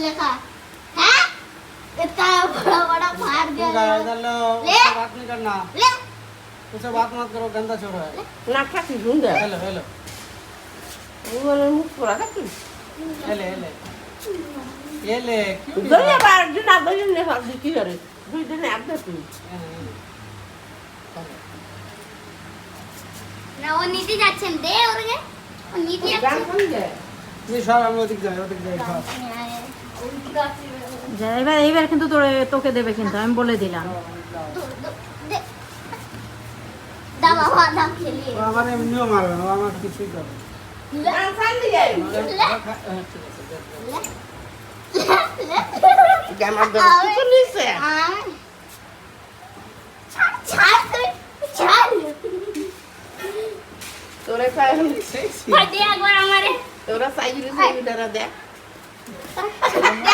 লেখা হ্যাঁ इतना बड़ा बड़ा फाड़ दिया लो ले। बात नहीं करना ले उससे बात मत करो गंदा छोड़ो है নাকটা কি সুন্দর हेलो हेलो ওগুলো মুখ পোড়া নাকি हेले हेले ये ले क्यों नहीं দুই বার দিন আগে দিন না সব কি করে দুই দিনে আপনি তুই না ও নিতে যাচ্ছেন দে ওরকে ও নিতে গান যাচ্ছেন কোন যায় ये सब हम ओदिक जाए सब যা, এইবার কিন্তু তোকে দেবে কিন্তু আমি বলে দিলাম। দাম আমার দাম খেলিয়ে वो हमारे नियो मारবে না আমার কিছুই করে গান সান দিয়ে গামার দর কিছু নিছে ছাড় ছাড় ছাড় তোরে কয় সেই দে একবার আমারে তোরা সাইজে সাইজে দরা দে দে